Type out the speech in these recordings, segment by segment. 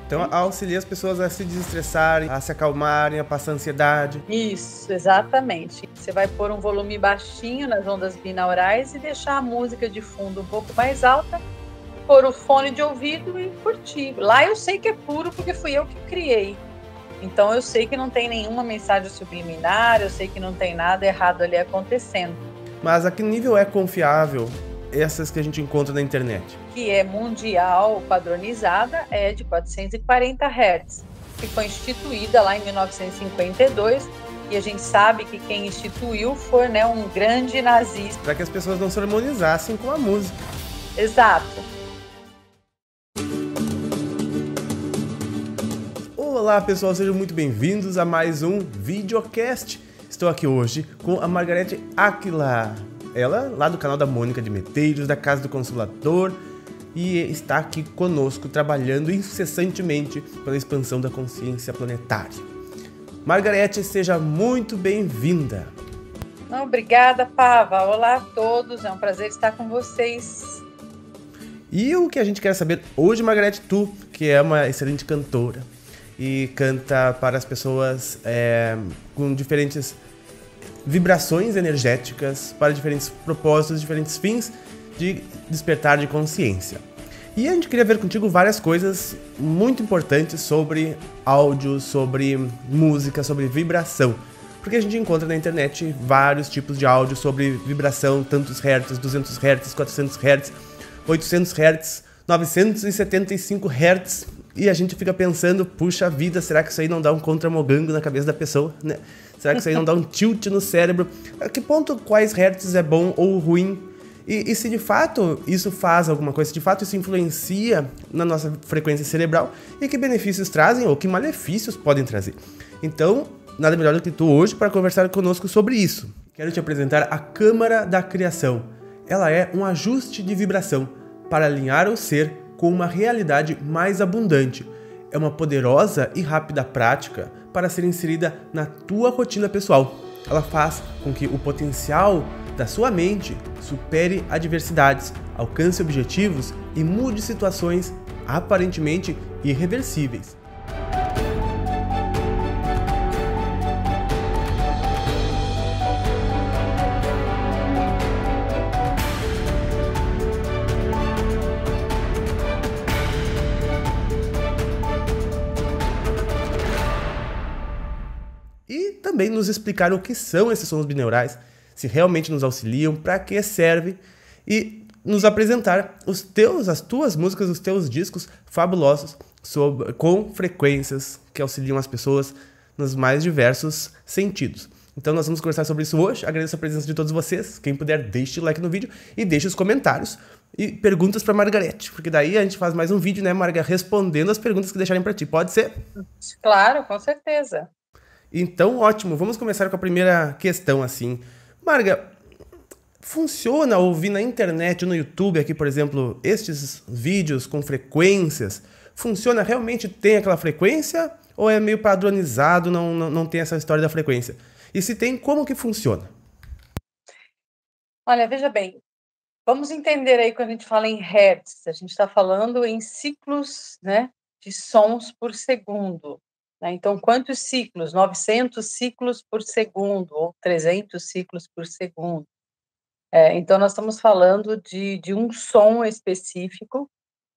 Então auxilia as pessoas a se desestressarem, a se acalmarem, a passar ansiedade. Isso, exatamente. Você vai pôr um volume baixinho nas ondas binaurais e deixar a música de fundo um pouco mais alta, pôr o fone de ouvido e curtir. Lá eu sei que é puro porque fui eu que criei. Então eu sei que não tem nenhuma mensagem subliminar, eu sei que não tem nada errado ali acontecendo. Mas a que nível é confiável essas que a gente encontra na internet? Que é mundial, padronizada, é de 440 Hz, que foi instituída lá em 1952, e a gente sabe que quem instituiu foi, né, um grande nazista. Para que as pessoas não se harmonizassem com a música. Exato. Olá pessoal, sejam muito bem-vindos a mais um videocast. Estou aqui hoje com a Margarete Aquila, ela lá do canal da Mônica de Medeiros, da Casa do Consolador, e está aqui conosco trabalhando incessantemente pela expansão da consciência planetária. Margarete, seja muito bem-vinda. Obrigada, Pava. Olá a todos, é um prazer estar com vocês. E o que a gente quer saber hoje, Margarete, tu, que é uma excelente cantora e canta para as pessoas com diferentes vibrações energéticas, para diferentes propósitos, diferentes fins de despertar de consciência. E a gente queria ver contigo várias coisas muito importantes sobre áudio, sobre música, sobre vibração. Porque a gente encontra na internet vários tipos de áudio sobre vibração, tantos hertz, 200 hertz, 400 hertz, 800 hertz, 975 hertz. E a gente fica pensando, puxa vida, será que isso aí não dá um contramogango na cabeça da pessoa, né? Será que isso aí não dá um tilt no cérebro? A que ponto quais hertz é bom ou ruim? E se de fato isso faz alguma coisa, se de fato isso influencia na nossa frequência cerebral, e que benefícios trazem ou que malefícios podem trazer. Então, nada melhor do que tu hoje para conversar conosco sobre isso. Quero te apresentar a Câmara da Criação. Ela é um ajuste de vibração para alinhar o ser com uma realidade mais abundante. É uma poderosa e rápida prática para ser inserida na tua rotina pessoal. Ela faz com que o potencial da sua mente supere adversidades, alcance objetivos e mude situações aparentemente irreversíveis. E também nos explicar o que são esses sons binaurais, se realmente nos auxiliam, para que servem, e nos apresentar as tuas músicas, os teus discos fabulosos com frequências que auxiliam as pessoas nos mais diversos sentidos. Então nós vamos conversar sobre isso hoje. Agradeço a presença de todos vocês. Quem puder, deixe o like no vídeo e deixe os comentários e perguntas para Margarete, porque daí a gente faz mais um vídeo, né, Marga, respondendo as perguntas que deixarem para ti. Pode ser? Claro, com certeza. Então, ótimo. Vamos começar com a primeira questão, assim. Marga, funciona ouvir na internet ou no YouTube aqui, por exemplo, estes vídeos com frequências? Funciona? Realmente tem aquela frequência? Ou é meio padronizado, não tem essa história da frequência? E se tem, como que funciona? Olha, veja bem, vamos entender aí quando a gente fala em hertz, a gente está falando em ciclos, né, de sons por segundo. Né? Então, quantos ciclos? 900 ciclos por segundo ou 300 ciclos por segundo. Então, nós estamos falando de um som específico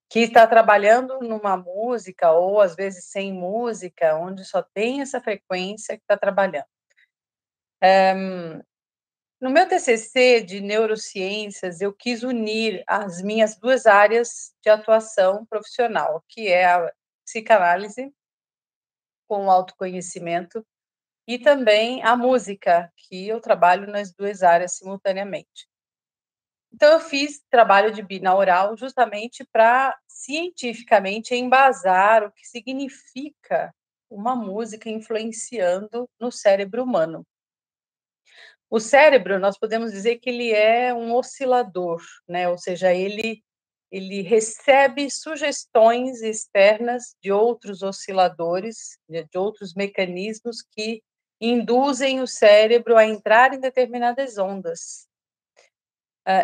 que está trabalhando numa música ou, às vezes, sem música, onde só tem essa frequência que está trabalhando. No meu TCC de neurociências, eu quis unir as minhas duas áreas de atuação profissional, que é a psicanálise com o autoconhecimento e também a música, que eu trabalho nas duas áreas simultaneamente. Então, eu fiz trabalho de binaural justamente para cientificamente embasar o que significa uma música influenciando no cérebro humano. O cérebro, nós podemos dizer que ele é um oscilador, né? Ou seja, ele recebe sugestões externas de outros osciladores, de outros mecanismos que induzem o cérebro a entrar em determinadas ondas.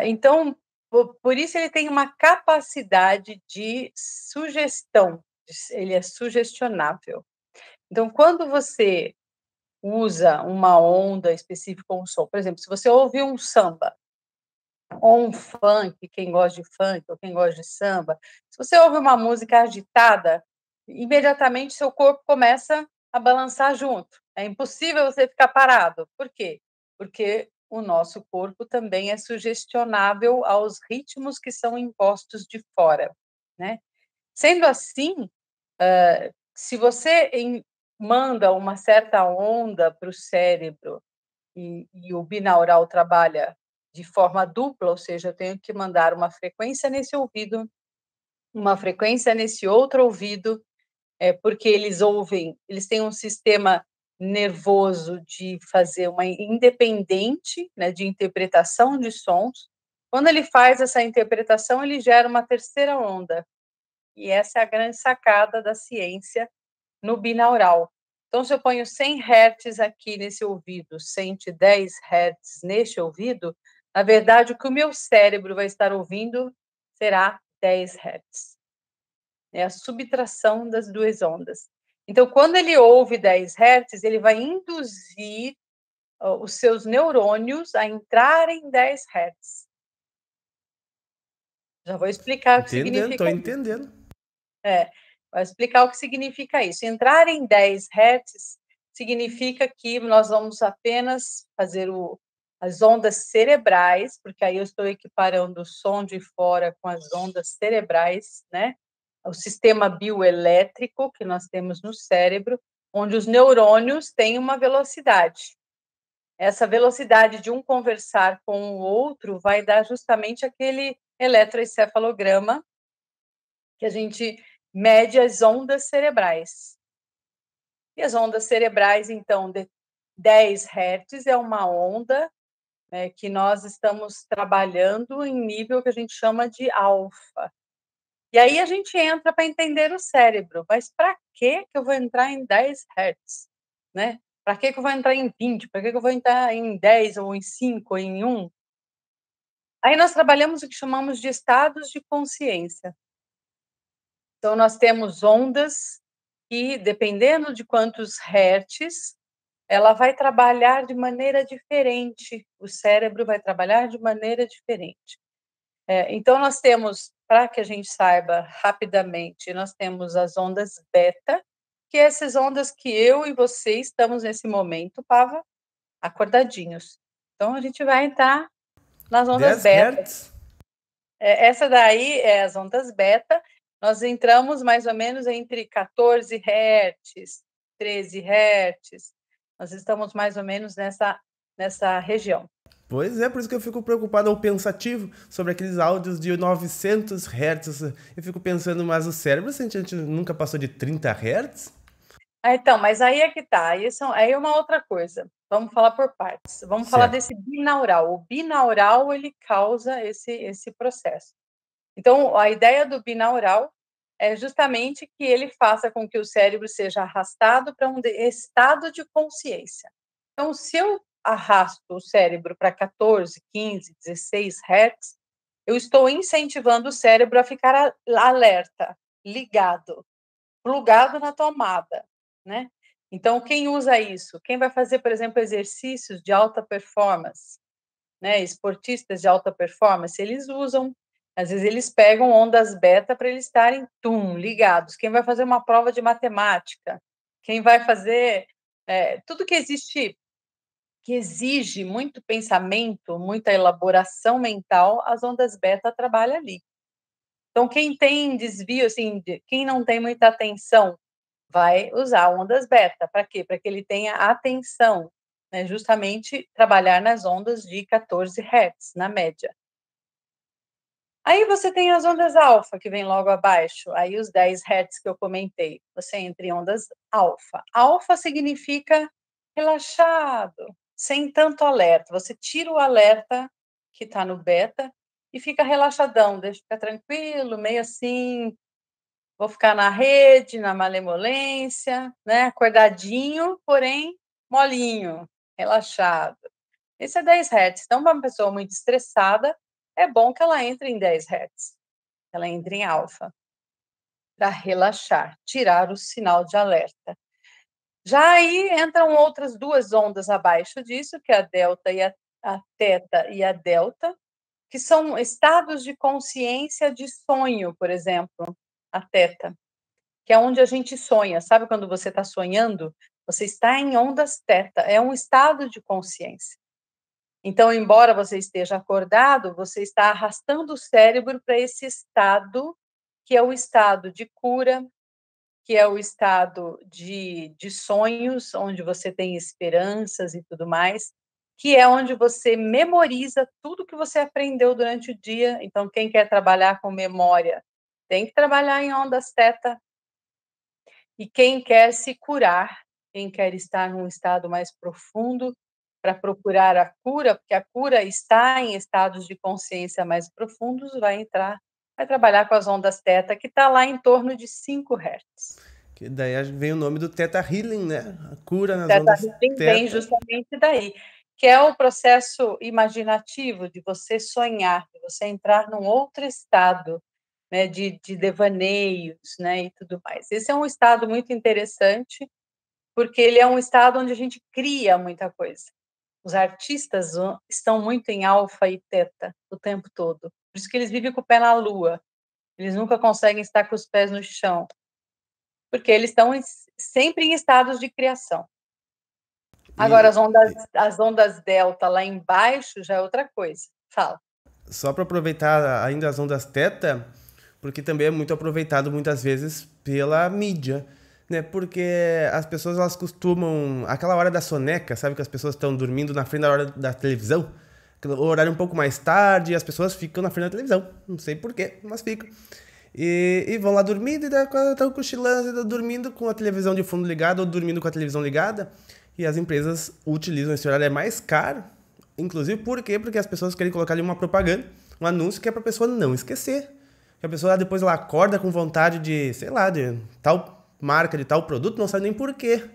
Então, por isso ele tem uma capacidade de sugestão, ele é sugestionável. Então, quando você usa uma onda específica ou um som, por exemplo, se você ouve um samba ou um funk, quem gosta de funk ou quem gosta de samba, se você ouve uma música agitada, imediatamente seu corpo começa a balançar junto. É impossível você ficar parado. Por quê? Porque o nosso corpo também é sugestionável aos ritmos que são impostos de fora, né? Sendo assim, se você manda uma certa onda para o cérebro e o binaural trabalha de forma dupla, ou seja, eu tenho que mandar uma frequência nesse ouvido, uma frequência nesse outro ouvido, porque eles têm um sistema nervoso de fazer uma independente, né, de interpretação de sons. Quando ele faz essa interpretação, ele gera uma terceira onda. E essa é a grande sacada da ciência no binaural. Então, se eu ponho 100 Hz aqui nesse ouvido, 110 Hz neste ouvido, na verdade, o que o meu cérebro vai estar ouvindo será 10 Hz. É a subtração das duas ondas. Então, quando ele ouve 10 Hz, ele vai induzir os seus neurônios a entrarem em 10 Hz. Já vou explicar o que Entendendo, tô significa isso. entendendo. Vai explicar o que significa isso. Entrar em 10 Hz significa que nós vamos apenas fazer as ondas cerebrais, porque aí eu estou equiparando o som de fora com as ondas cerebrais, né? O sistema bioelétrico que nós temos no cérebro, onde os neurônios têm uma velocidade. Essa velocidade de um conversar com o outro vai dar justamente aquele eletroencefalograma que a gente mede as ondas cerebrais. E as ondas cerebrais, então, de 10 Hz é uma onda, né, que nós estamos trabalhando em nível que a gente chama de alfa. E aí a gente entra para entender o cérebro. Mas para que eu vou entrar em 10 Hz? Né? Para que eu vou entrar em 20? Para que eu vou entrar em 10 ou em 5 ou em 1? Aí nós trabalhamos o que chamamos de estados de consciência. Então, nós temos ondas que, dependendo de quantos hertz, ela vai trabalhar de maneira diferente, o cérebro vai trabalhar de maneira diferente. Então, nós temos, para que a gente saiba rapidamente, nós temos as ondas beta, que essas ondas que eu e você estamos nesse momento, Pava, acordadinhos. Então, a gente vai entrar nas ondas 10 beta. Hz? Essa daí é as ondas beta. Nós entramos mais ou menos entre 14 Hz, 13 Hz. Nós estamos mais ou menos nessa região. Pois é, por isso que eu fico preocupado ou pensativo sobre aqueles áudios de 900 Hz. Eu fico pensando, mas o cérebro, se a gente nunca passou de 30 Hz? Então, mas aí é que tá. Aí é uma outra coisa. Vamos falar por partes. Vamos falar Certo. desse binaural. O binaural, ele causa esse processo. Então, a ideia do binaural é justamente que ele faça com que o cérebro seja arrastado para um estado de consciência. Então, se eu arrasto o cérebro para 14, 15, 16 Hz, eu estou incentivando o cérebro a ficar alerta, ligado, plugado na tomada, né? Então, quem usa isso? Quem vai fazer, por exemplo, exercícios de alta performance, né? Esportistas de alta performance, eles usam, às vezes eles pegam ondas beta para eles estarem ligados. Quem vai fazer uma prova de matemática, quem vai fazer tudo que existe, que exige muito pensamento, muita elaboração mental, as ondas beta trabalham ali. Então, quem tem desvio, assim, quem não tem muita atenção, vai usar ondas beta. Para quê? Para que ele tenha atenção, né? Justamente trabalhar nas ondas de 14 Hz, na média. Aí você tem as ondas alfa, que vem logo abaixo, aí os 10 Hz que eu comentei. Você entra em ondas alfa. Alfa significa relaxado, sem tanto alerta. Você tira o alerta que está no beta e fica relaxadão, deixa ficar tranquilo, meio assim, vou ficar na rede, na malemolência, né? Acordadinho, porém molinho, relaxado. Esse é 10 Hz. Então, para uma pessoa muito estressada, é bom que ela entre em 10 Hz, ela entre em alfa. para relaxar, tirar o sinal de alerta. Já aí entram outras duas ondas abaixo disso, que é a delta e a teta e a delta, que são estados de consciência de sonho, por exemplo, a teta, que é onde a gente sonha. Sabe quando você está sonhando? Você está em ondas teta, é um estado de consciência. Então, embora você esteja acordado, você está arrastando o cérebro para esse estado, que é o estado de cura, que é o estado de sonhos, onde você tem esperanças e tudo mais, que é onde você memoriza tudo que você aprendeu durante o dia. Então, quem quer trabalhar com memória tem que trabalhar em ondas teta. E quem quer se curar, quem quer estar num estado mais profundo, para procurar a cura, porque a cura está em estados de consciência mais profundos, vai trabalhar com as ondas teta, que está lá em torno de 5 Hz. Que daí vem o nome do Theta Healing, né? A cura nas Theta ondas Healing vem Theta. justamente daí, que é o processo imaginativo de você sonhar, de você entrar num outro estado, né, de devaneios, né, e tudo mais. Esse é um estado muito interessante, porque ele é um estado onde a gente cria muita coisa. Os artistas estão muito em alfa e teta o tempo todo. Por isso que eles vivem com o pé na lua. Eles nunca conseguem estar com os pés no chão. Porque eles estão sempre em estados de criação. Agora, as ondas delta lá embaixo já é outra coisa. Fala. Só para aproveitar ainda as ondas teta, porque também é muito aproveitado muitas vezes pela mídia, né? Porque as pessoas elas costumam aquela hora da soneca, sabe que as pessoas estão dormindo na frente da hora da televisão, o horário um pouco mais tarde, as pessoas ficam na frente da televisão, não sei porquê, mas ficam. E vão lá dormindo e estão cochilando, dormindo com a televisão de fundo ligada ou dormindo com a televisão ligada. E as empresas utilizam esse horário, é mais caro. Inclusive, por quê? Porque as pessoas querem colocar ali uma propaganda, um anúncio que é para a pessoa não esquecer. Que a pessoa depois ela acorda com vontade de, sei lá, de tal marca, de tal produto, não sabe nem por quê.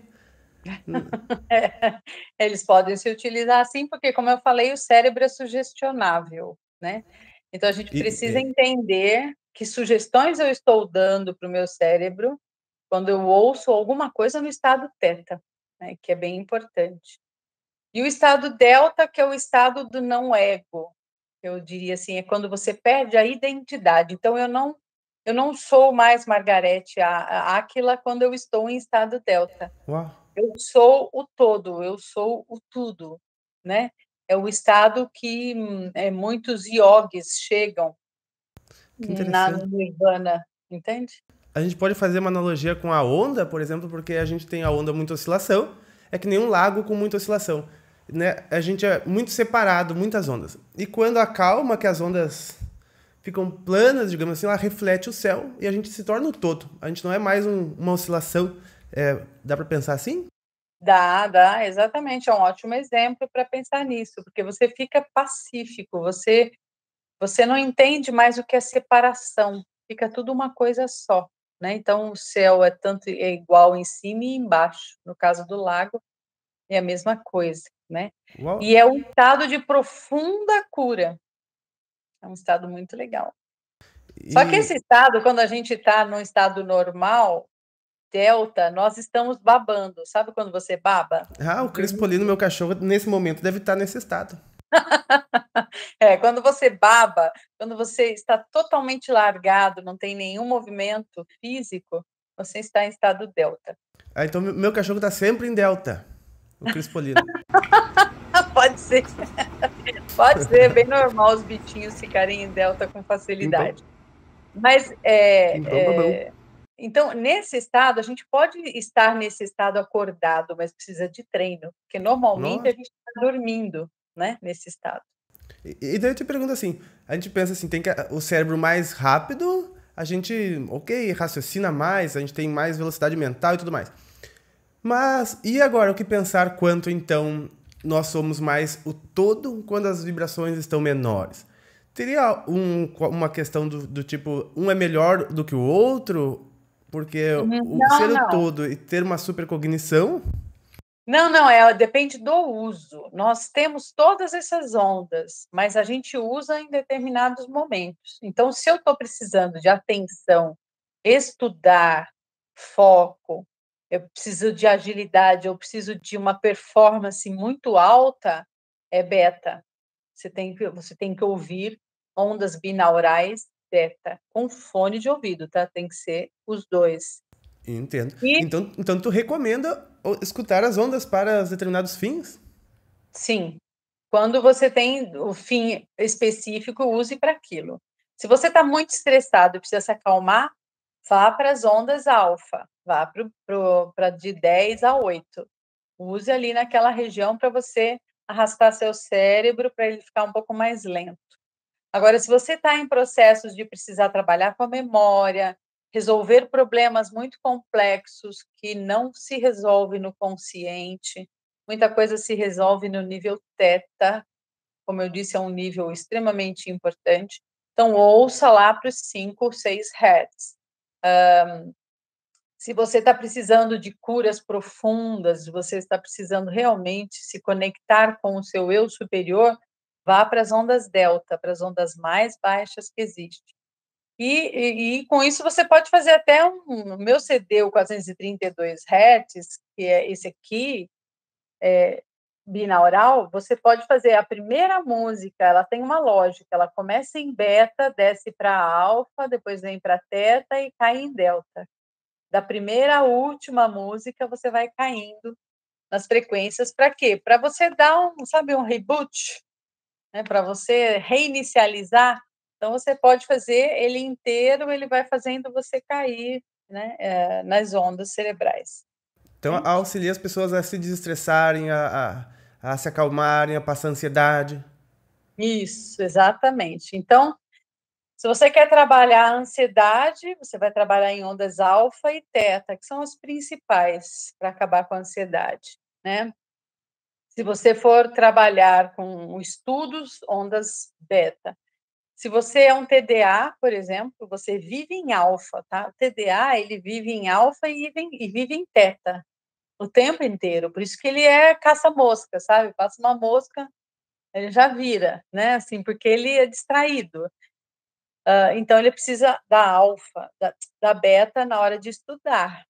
Eles podem se utilizar assim, porque, como eu falei, o cérebro é sugestionável, né? Então, a gente precisa entender que sugestões eu estou dando para o meu cérebro quando eu ouço alguma coisa no estado teta, né? Que é bem importante. E o estado delta, que é o estado do não ego, eu diria assim, é quando você perde a identidade. Então, eu não sou mais Margarete Áquila quando eu estou em estado delta. Uau. Eu sou o todo, eu sou o tudo, né? É o estado que muitos yogis chegam na Nirvana, entende? A gente pode fazer uma analogia com a onda, por exemplo, porque a gente tem a onda muita oscilação, é que nem um lago com muita oscilação, né? A gente é muito separado, muitas ondas. E quando acalma, que as ondas ficam planas, digamos assim, ela reflete o céu e a gente se torna o todo. A gente não é mais uma oscilação. Dá para pensar assim? Dá, exatamente. É um ótimo exemplo para pensar nisso, porque você fica pacífico, você não entende mais o que é separação, fica tudo uma coisa só, né? Então, o céu é igual em cima e embaixo. No caso do lago, é a mesma coisa, né? Uau. E é um estado de profunda cura. É um estado muito legal. Só que esse estado, quando a gente está no estado normal, delta, nós estamos babando. Sabe quando você baba? O Crispolino, meu cachorro, nesse momento deve estar nesse estado. Quando você baba, quando você está totalmente largado, não tem nenhum movimento físico, você está em estado delta. Então meu cachorro está sempre em delta, o Crispolino. Pode ser. Pode ser, é bem normal os bichinhos ficarem em delta com facilidade. Mas, então, nesse estado, a gente pode estar nesse estado acordado, mas precisa de treino, porque normalmente a gente está dormindo, né, nesse estado. E daí eu te pergunto assim, a gente pensa assim, tem que o cérebro mais rápido, a gente, raciocina mais, a gente tem mais velocidade mental e tudo mais. Mas, e agora, o que pensar quanto, então, nós somos mais o todo quando as vibrações estão menores? Teria uma questão do tipo, um é melhor do que o outro? Porque o todo e ter uma supercognição... Não, depende do uso. Nós temos todas essas ondas, mas a gente usa em determinados momentos. Então, se eu estou precisando de atenção estudar, foco, eu preciso de agilidade, eu preciso de uma performance muito alta, é beta. Você tem que ouvir ondas binaurais beta, com fone de ouvido, tá? Tem que ser os dois. Entendo. E, Então tu recomenda escutar as ondas para determinados fins? sim, quando você tem o fim específico, use para aquilo. Se você está muito estressado e precisa se acalmar, vá para as ondas alfa, vá para de 10 a 8. Use ali naquela região para você arrastar seu cérebro para ele ficar um pouco mais lento. Agora, se você está em processos de precisar trabalhar com a memória, resolver problemas muito complexos que não se resolve no consciente, muita coisa se resolve no nível teta, como eu disse, é um nível extremamente importante. Então, ouça lá para os 5 ou 6 Hz. Se você está precisando de curas profundas, você está precisando realmente se conectar com o seu eu superior, vá para as ondas delta, para as ondas mais baixas que existem. E com isso você pode fazer até o meu CD, o 432 Hz, que é esse aqui, binaural, você pode fazer a primeira música, ela tem uma lógica, ela começa em beta, desce para alfa, depois vem para teta e cai em delta. Da primeira à última música, você vai caindo nas frequências. Para quê? Para você dar sabe, um reboot, né? Para você reinicializar. Então, você pode fazer ele inteiro, ele vai fazendo você cair, né, nas ondas cerebrais. Então Okay? auxilia as pessoas a se desestressarem, a se acalmarem, a passar ansiedade. Isso, exatamente. Então, se você quer trabalhar a ansiedade, você vai trabalhar em ondas alfa e teta, que são as principais para acabar com a ansiedade, né? Se você for trabalhar com estudos, ondas beta. Se você é um TDA, por exemplo, você vive em alfa, tá? O TDA, ele vive em alfa e vive em teta o tempo inteiro. Por isso que ele é caça-mosca, sabe? Passa uma mosca, ele já vira, né? Assim, porque ele é distraído. Então, ele precisa da alfa, da beta na hora de estudar,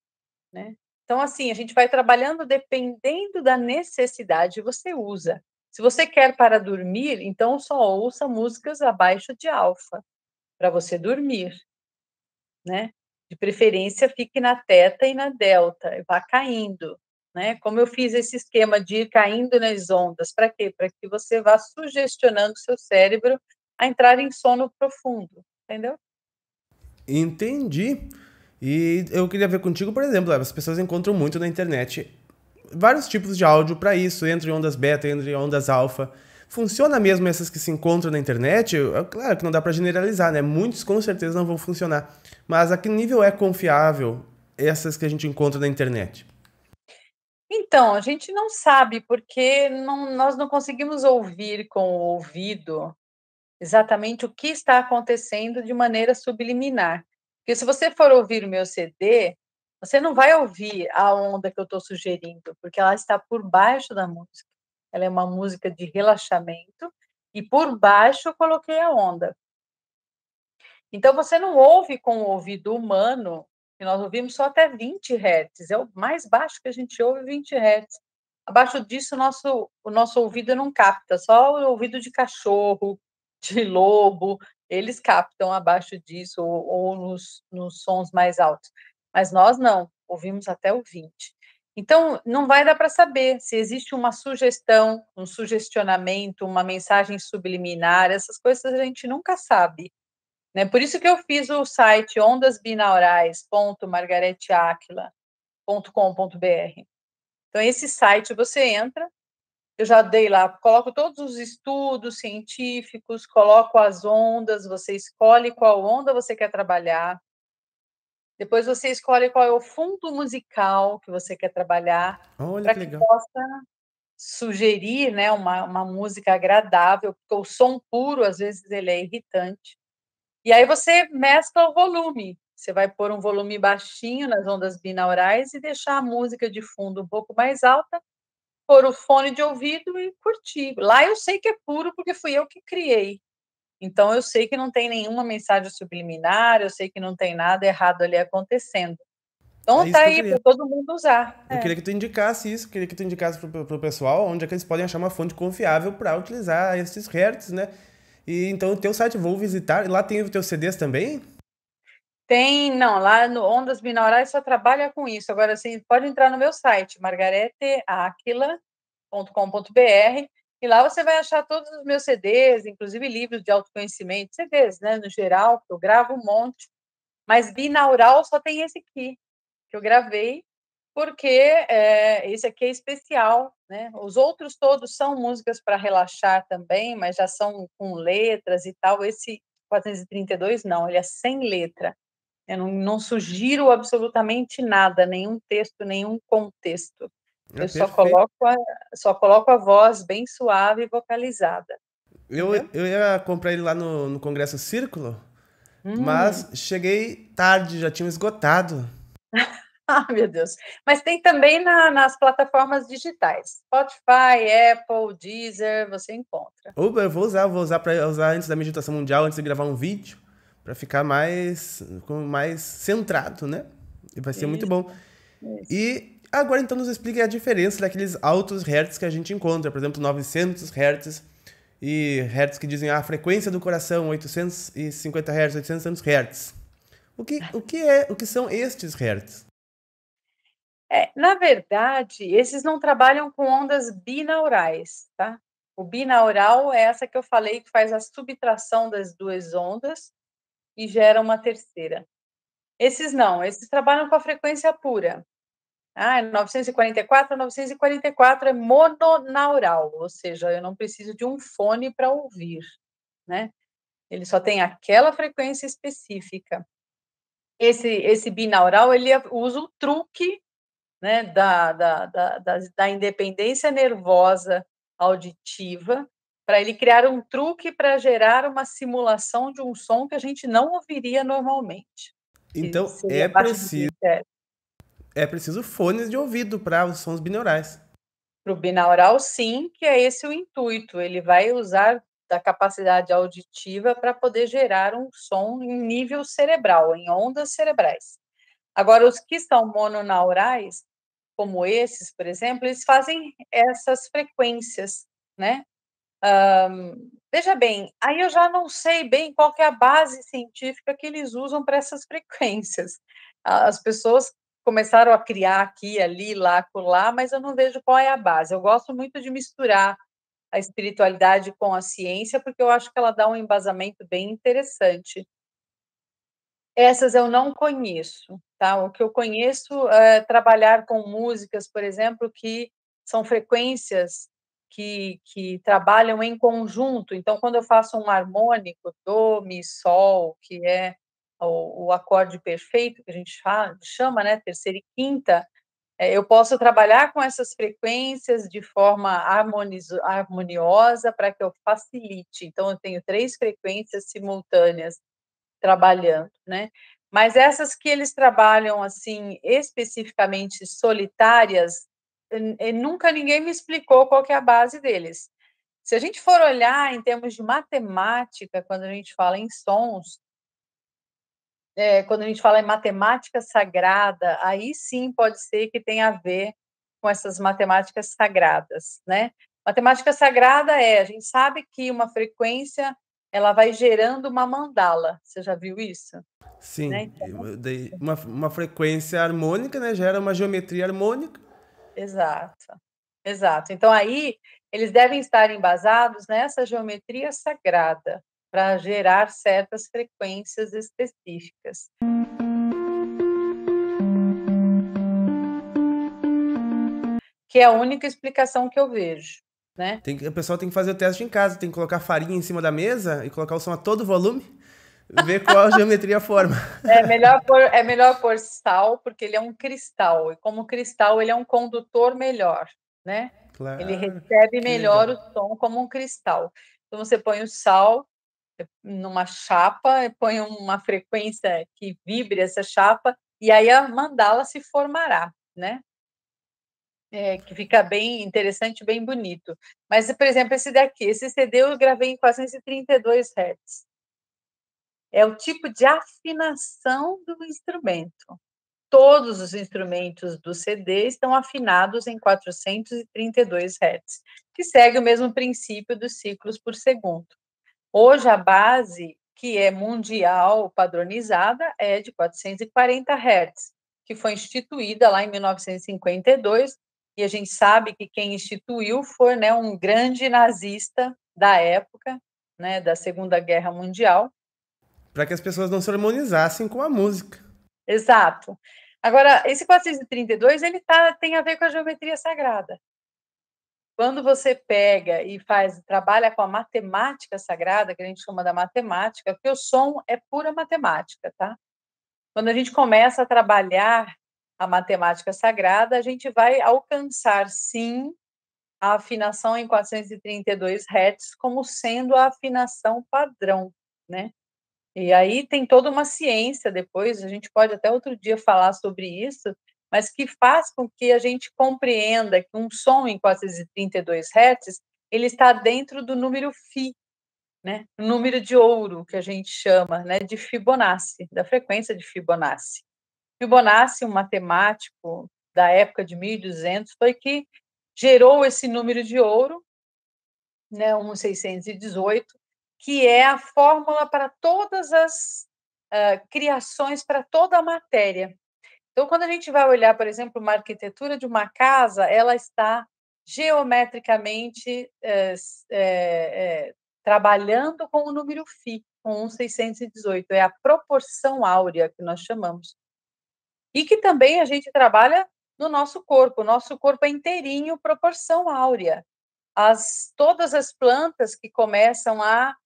né? Então, assim, a gente vai trabalhando dependendo da necessidade, você usa. Se você quer para dormir, então só ouça músicas abaixo de alfa, para você dormir, né? De preferência, fique na teta e na delta, e vá caindo, né? Como eu fiz esse esquema de ir caindo nas ondas, para quê? Para que você vá sugestionando o seu cérebro a entrar em sono profundo, entendeu? Entendi. E eu queria ver contigo, por exemplo, as pessoas encontram muito na internet vários tipos de áudio para isso, entre ondas beta, entre ondas alfa. Funciona mesmo essas que se encontram na internet? Claro que não dá para generalizar, né? Muitos com certeza não vão funcionar. Mas a que nível é confiável essas que a gente encontra na internet? Então, a gente não sabe, porque nós não conseguimos ouvir com o ouvido exatamente o que está acontecendo de maneira subliminar. Porque se você for ouvir o meu CD, você não vai ouvir a onda que eu estou sugerindo, porque ela está por baixo da música. Ela é uma música de relaxamento e por baixo eu coloquei a onda. Então você não ouve com o ouvido humano, que nós ouvimos só até 20 Hz, é o mais baixo que a gente ouve, 20 Hz. Abaixo disso, o nosso ouvido não capta, só o ouvido de cachorro, de lobo, eles captam abaixo disso, ou nos sons mais altos. Mas nós não, ouvimos até o 20. Então, não vai dar para saber se existe uma sugestão, um sugestionamento, uma mensagem subliminar, essas coisas a gente nunca sabe, né? Por isso que eu fiz o site ondasbinaurais.margareteaquila.com.br. Então, esse site você entra, eu já dei lá, coloco todos os estudos científicos, coloco as ondas, você escolhe qual onda você quer trabalhar, depois você escolhe qual é o fundo musical que você quer trabalhar, Olha para que que legal. possa sugerir, né, uma música agradável, porque o som puro, às vezes, ele é irritante. E aí você mescla o volume. Você vai pôr um volume baixinho nas ondas binaurais e deixar a música de fundo um pouco mais alta, pôr o fone de ouvido e curtir. Lá eu sei que é puro porque fui eu que criei. Então, eu sei que não tem nenhuma mensagem subliminar, eu sei que não tem nada errado ali acontecendo. É Então, isso tá que eu aí queria. para todo mundo usar. Eu queria que tu indicasse isso, queria que tu indicasse pro pessoal onde é que eles podem achar uma fonte confiável para utilizar esses hertz, né? E então o teu site vou visitar, e lá tem os teus CDs também? Tem, não, lá no Ondas Binaurais só trabalha com isso. Agora, assim, pode entrar no meu site, margareteaquila.com.br, e lá você vai achar todos os meus CDs, inclusive livros de autoconhecimento, CDs, né, no geral, que eu gravo um monte, mas binaural só tem esse aqui, que eu gravei, porque esse aqui é especial, né? Os outros todos são músicas para relaxar também, mas já são com letras e tal. Esse 432 não, ele é sem letra. Eu não sugiro absolutamente nada, nenhum texto, nenhum contexto. É Eu só perfeito. coloco a voz bem suave e vocalizada, entendeu? Eu ia comprar ele lá no Congresso Círculo, Hum. mas cheguei tarde, já tinham esgotado. Ah, meu Deus. Mas tem também nas plataformas digitais. Spotify, Apple, Deezer, você encontra. Ou eu vou usar para usar antes da meditação mundial, antes de gravar um vídeo, para ficar mais centrado, né? E vai ser muito Isso, bom. isso. E agora então nos explique a diferença daqueles altos hertz que a gente encontra, por exemplo, 900 hertz e hertz que dizem a frequência do coração, 850 hertz, 800 hertz. O que são estes hertz? Na verdade, esses não trabalham com ondas binaurais, tá? O binaural é essa que eu falei, que faz a subtração das duas ondas e gera uma terceira. Esses não, esses trabalham com a frequência pura. 944, 944 é mononaural, ou seja, eu não preciso de um fone para ouvir, né? Ele só tem aquela frequência específica. Esse binaural, ele usa o truque, né, da independência nervosa auditiva para ele criar um truque para gerar uma simulação de um som que a gente não ouviria normalmente, que Então seria abaixo de 20 Hz. é preciso fones de ouvido para os sons binaurais. Para o binaural, sim, que é esse o intuito. Ele vai usar da capacidade auditiva para poder gerar um som em nível cerebral, em ondas cerebrais. Agora, os que são mononaurais, como esses, por exemplo, eles fazem essas frequências, né? Veja bem, aí eu já não sei bem qual que é a base científica que eles usam para essas frequências. As pessoas começaram a criar aqui, ali, lá, acolá, mas eu não vejo qual é a base. Eu gosto muito de misturar a espiritualidade com a ciência, porque eu acho que ela dá um embasamento bem interessante. Essas eu não conheço, tá? O que eu conheço é trabalhar com músicas, por exemplo, que são frequências que trabalham em conjunto. Então, quando eu faço um harmônico, dó, mi, sol, que é o acorde perfeito, que a gente chama, né, terceira e quinta, eu posso trabalhar com essas frequências de forma harmoniosa para que eu facilite. Então, eu tenho 3 frequências simultâneas trabalhando, né? Mas essas que eles trabalham, assim, especificamente solitárias, nunca ninguém me explicou qual que é a base deles. Se a gente for olhar em termos de matemática, quando a gente fala em sons, quando a gente fala em matemática sagrada, aí sim pode ser que tenha a ver com essas matemáticas sagradas, né? Matemática sagrada a gente sabe que uma frequência ela vai gerando uma mandala. Você já viu isso? Né? Sim, Então, uma frequência harmônica, né, gera uma geometria harmônica. exato, exato. Então aí eles devem estar embasados nessa geometria sagrada para gerar certas frequências específicas. Que é a única explicação que eu vejo, né? O pessoal tem que fazer o teste em casa, tem que colocar farinha em cima da mesa e colocar o som a todo volume, ver qual a geometria forma. É melhor pôr sal, porque ele é um cristal, e como cristal ele é um condutor melhor, né? Ele Claro, recebe que melhor legal. o som como um cristal. Então você põe o sal numa chapa, põe uma frequência que vibre essa chapa, e aí a mandala se formará, né? que fica bem interessante, bem bonito. Mas, por exemplo, esse daqui, esse CD eu gravei em 432 Hz. É o tipo de afinação do instrumento. Todos os instrumentos do CD estão afinados em 432 Hz, que segue o mesmo princípio dos ciclos por segundo. Hoje, a base, que é mundial padronizada, é de 440 Hz, que foi instituída lá em 1952, e a gente sabe que quem instituiu foi, né, um grande nazista da época, né, da Segunda Guerra Mundial. Para que as pessoas não se harmonizassem com a música. Exato. Agora, esse 432, ele tem a ver com a geometria sagrada. Quando você pega e trabalha com a matemática sagrada, que a gente chama da matemática, porque o som é pura matemática, tá? Quando a gente começa a trabalhar a matemática sagrada, a gente vai alcançar, sim, a afinação em 432 Hz como sendo a afinação padrão, né? E aí tem toda uma ciência depois, a gente pode até outro dia falar sobre isso, mas que faz com que a gente compreenda que um som em 432 Hz, ele está dentro do número φ, né? O número de ouro, que a gente chama, né, de Fibonacci, da frequência de Fibonacci. Fibonacci, um matemático da época de 1200, foi que gerou esse número de ouro, né, 1618, que é a fórmula para todas as criações, para toda a matéria. Então, quando a gente vai olhar, por exemplo, uma arquitetura de uma casa, ela está geometricamente trabalhando com o número φ, com 1618, é a proporção áurea que nós chamamos. E que também a gente trabalha no nosso corpo. O nosso corpo é inteirinho proporção áurea. Todas as plantas que começam a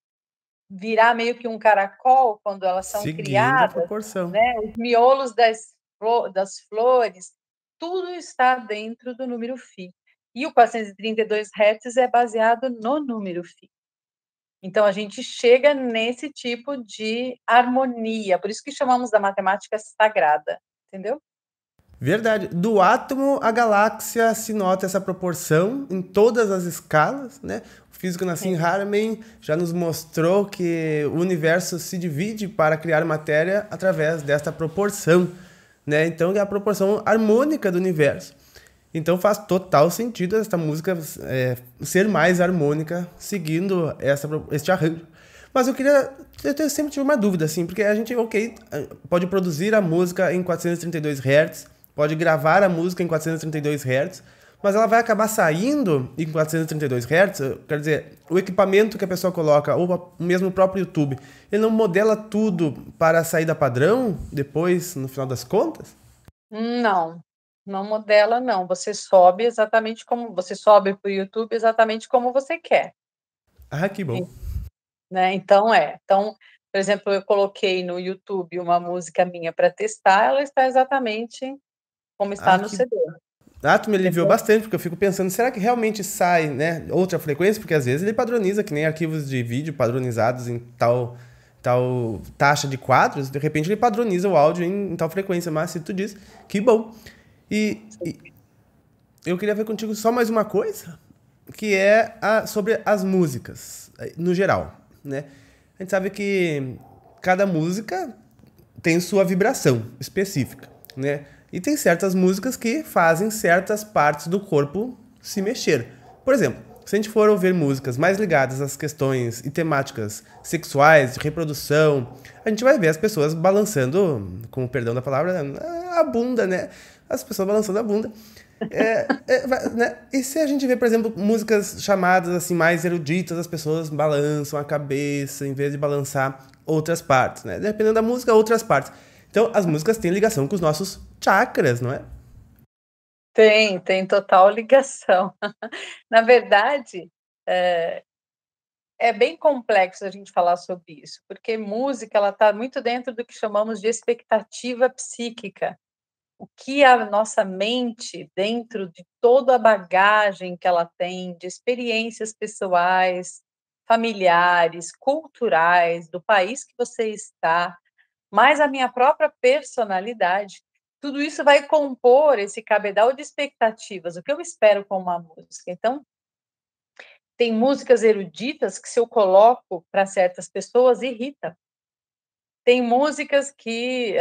virar meio que um caracol quando elas são Seguindo a criadas, proporção. né? Os miolos das flores, tudo está dentro do número φ. E o 432 Hz é baseado no número φ. Então, a gente chega nesse tipo de harmonia, por isso que chamamos da matemática sagrada, entendeu? Verdade. Do átomo à galáxia se nota essa proporção em todas as escalas, né? O físico Nassim Haramein já nos mostrou que o universo se divide para criar matéria através desta proporção, né? Então, é a proporção harmônica do universo. Então, faz total sentido esta música ser mais harmônica, seguindo este arranjo. Mas eu sempre tive uma dúvida, assim, porque a gente, pode produzir a música em 432 Hz, pode gravar a música em 432 Hz, mas ela vai acabar saindo em 432 Hz, quer dizer, o equipamento que a pessoa coloca, ou mesmo o próprio YouTube, ele não modela tudo para a saída padrão, depois, no final das contas? Não, não modela, não. Você sobe exatamente como você sobe para o YouTube exatamente como você quer. Ah, que bom. Né? Então, por exemplo, eu coloquei no YouTube uma música minha para testar, ela está exatamente como está Ah, no que CD. tu me aliviou Entendeu? bastante, porque eu fico pensando, será que realmente sai, né, outra frequência? Porque às vezes ele padroniza, que nem arquivos de vídeo padronizados em tal taxa de quadros, de repente ele padroniza o áudio em tal frequência, mas se tu diz, que bom. E eu queria ver contigo só mais uma coisa, que é sobre as músicas, no geral, né? A gente sabe que cada música tem sua vibração específica, né? E tem certas músicas que fazem certas partes do corpo se mexer. Por exemplo, se a gente for ouvir músicas mais ligadas às questões e temáticas sexuais, de reprodução, a gente vai ver as pessoas balançando, com o perdão da palavra, a bunda, né? As pessoas balançando a bunda. Né? E se a gente vê, por exemplo, músicas chamadas assim mais eruditas, as pessoas balançam a cabeça em vez de balançar outras partes, né? Dependendo da música, outras partes. Então, as músicas têm ligação com os nossos chakras, não é? Tem total ligação. Na verdade, é bem complexo a gente falar sobre isso, porque música ela está muito dentro do que chamamos de expectativa psíquica. O que a nossa mente, dentro de toda a bagagem que ela tem de experiências pessoais, familiares, culturais, do país que você está, mais a minha própria personalidade, tudo isso vai compor esse cabedal de expectativas, o que eu espero com uma música. Então, tem músicas eruditas que, se eu coloco para certas pessoas, irrita. Tem músicas que,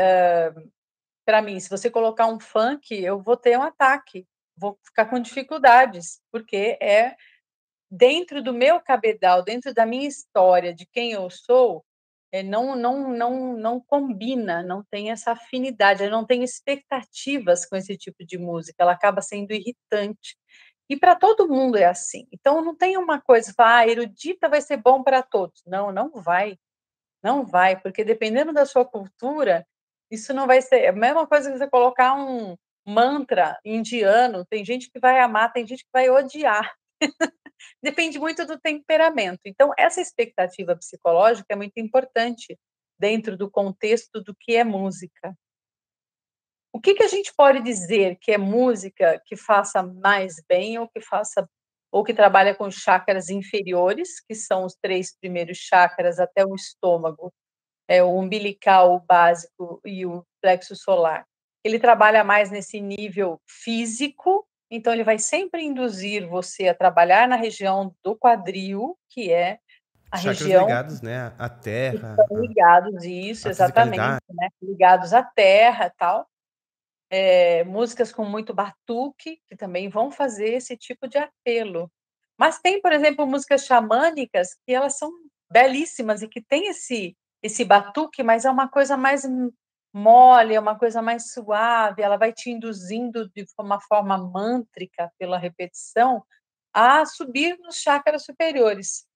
para mim, se você colocar um funk, eu vou ter um ataque, vou ficar com dificuldades, porque é dentro do meu cabedal, dentro da minha história, de quem eu sou, não combina, não tem essa afinidade, eu não tenho expectativas com esse tipo de música, ela acaba sendo irritante. E para todo mundo é assim. Então não tem uma coisa, erudita vai ser bom para todos. Não, não vai. Não vai, porque dependendo da sua cultura, isso não vai ser. É a mesma coisa que você colocar um mantra indiano, tem gente que vai amar, tem gente que vai odiar. Depende muito do temperamento. Então, essa expectativa psicológica é muito importante dentro do contexto do que é música. O que a gente pode dizer que é música que faça mais bem ou que trabalha com chakras inferiores, que são os 3 primeiros chakras até o estômago, o umbilical, o básico e o plexo solar. Ele trabalha mais nesse nível físico, então ele vai sempre induzir você a trabalhar na região do quadril, que é a Chakras região ligados, né, à terra, estão ligados, isso, à exatamente, fisicalidade. né, ligados à terra, tal. Músicas com muito batuque, que também vão fazer esse tipo de apelo. Mas tem, por exemplo, músicas xamânicas que elas são belíssimas e que tem esse batuque, mas é uma coisa mais mole, é uma coisa mais suave, ela vai te induzindo de uma forma mântrica, pela repetição, a subir nos chakras superiores.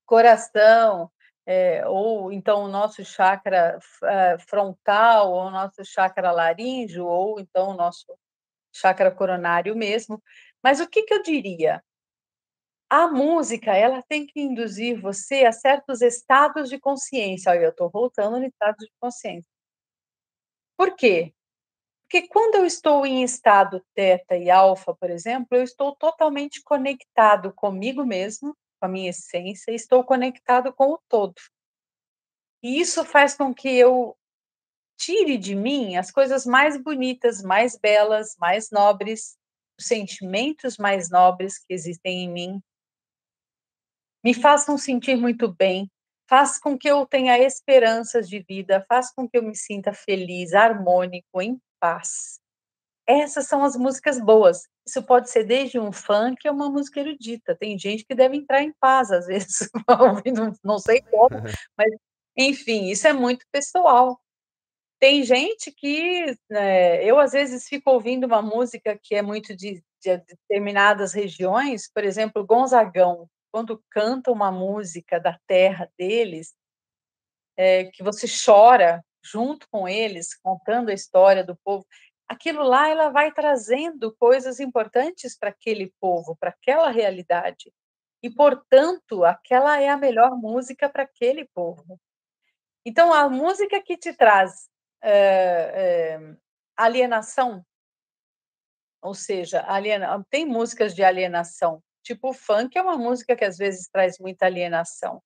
Coração, ou então o nosso chakra frontal, ou o nosso chakra laríngeo, ou então o nosso chakra coronário mesmo. Mas o que eu diria? A música, ela tem que induzir você a certos estados de consciência. Olha, eu estou voltando no estado de consciência. Por quê? Porque quando eu estou em estado teta e alfa, por exemplo, eu estou totalmente conectado comigo mesmo, com a minha essência, e estou conectado com o todo. E isso faz com que eu tire de mim as coisas mais bonitas, mais belas, mais nobres, os sentimentos mais nobres que existem em mim, me façam sentir muito bem, faz com que eu tenha esperanças de vida, faz com que eu me sinta feliz, harmônico, em paz. Essas são as músicas boas. Isso pode ser desde um funk a uma música erudita. Tem gente que deve entrar em paz, às vezes, ouvindo, não sei como, mas, enfim, isso é muito pessoal. Tem gente que, eu às vezes fico ouvindo uma música que é muito de determinadas regiões, por exemplo, Gonzagão, quando canta uma música da terra deles, que você chora junto com eles, contando a história do povo, aquilo lá ela vai trazendo coisas importantes para aquele povo, para aquela realidade. E, portanto, aquela é a melhor música para aquele povo. Então, a música que te traz alienação, ou seja, tem músicas de alienação, tipo o funk é uma música que às vezes traz muita alienação.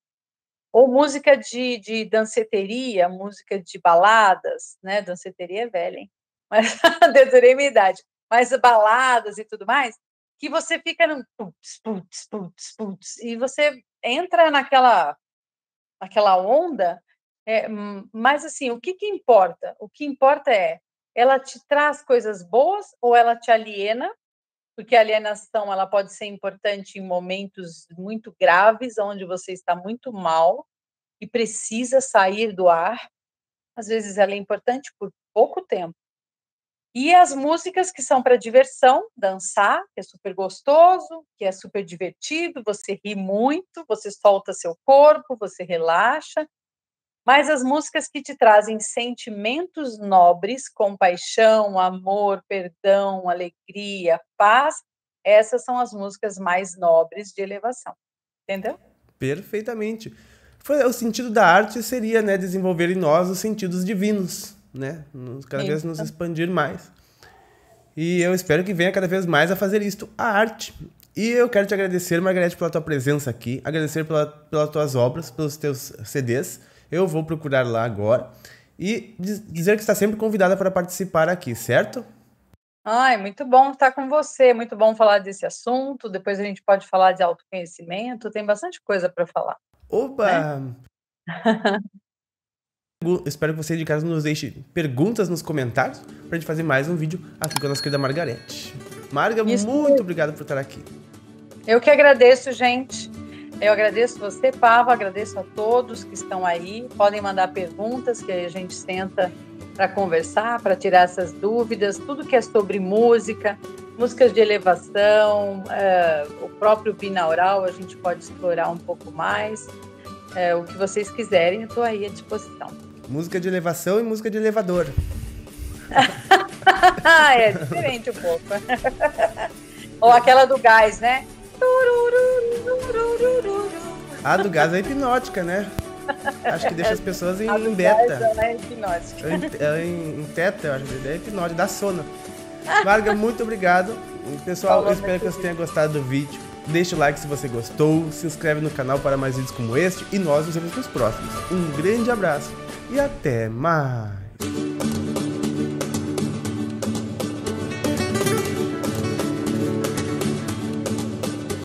Ou música de danceteria, música de baladas, né? Danceteria é velha, hein? Mas danceteria é minha idade. Mas baladas e tudo mais, que você fica no putz, putz, putz, putz, e você entra naquela onda, mas assim, o que importa? O que importa é, ela te traz coisas boas ou ela te aliena? Porque a alienação ela pode ser importante em momentos muito graves, onde você está muito mal e precisa sair do ar. Às vezes ela é importante por pouco tempo. E as músicas que são para diversão, dançar, que é super gostoso, que é super divertido, você ri muito, você solta seu corpo, você relaxa. Mas as músicas que te trazem sentimentos nobres, compaixão, amor, perdão, alegria, paz, essas são as músicas mais nobres de elevação. Entendeu? Perfeitamente. O sentido da arte seria, né, desenvolver em nós os sentidos divinos, né? Cada vez nos expandir mais. E eu espero que venha cada vez mais a fazer isto, a arte. E eu quero te agradecer, Margarete, pela tua presença aqui, agradecer pelas tuas obras, pelos teus CDs. Eu vou procurar lá agora. e dizer que está sempre convidada para participar aqui, certo? Ai, muito bom estar com você, muito bom falar desse assunto. Depois a gente pode falar de autoconhecimento, tem bastante coisa para falar, né? Opa! Espero que você de casa nos deixe perguntas nos comentários pra gente fazer mais um vídeo aqui com a nossa querida Margarete. Marga, muito obrigado por estar aqui. Eu que agradeço, gente. Eu agradeço você, Pava, agradeço a todos que estão aí. Podem mandar perguntas que a gente senta para conversar, para tirar essas dúvidas. Tudo que é sobre música, músicas de elevação, o próprio binaural, a gente pode explorar um pouco mais. O que vocês quiserem, eu estou aí à disposição. Música de elevação e música de elevador. É diferente um pouco. Ou aquela do gás, né? A do gás é hipnótica, né? Acho que deixa as pessoas em beta. É hipnótica. Em teta, eu acho que é hipnótica, dá sono. Marga, muito obrigado. Pessoal, eu espero que você tenha gostado do vídeo. Deixa o like se você gostou, se inscreve no canal para mais vídeos como este e nós nos vemos nos próximos. Um grande abraço e até mais!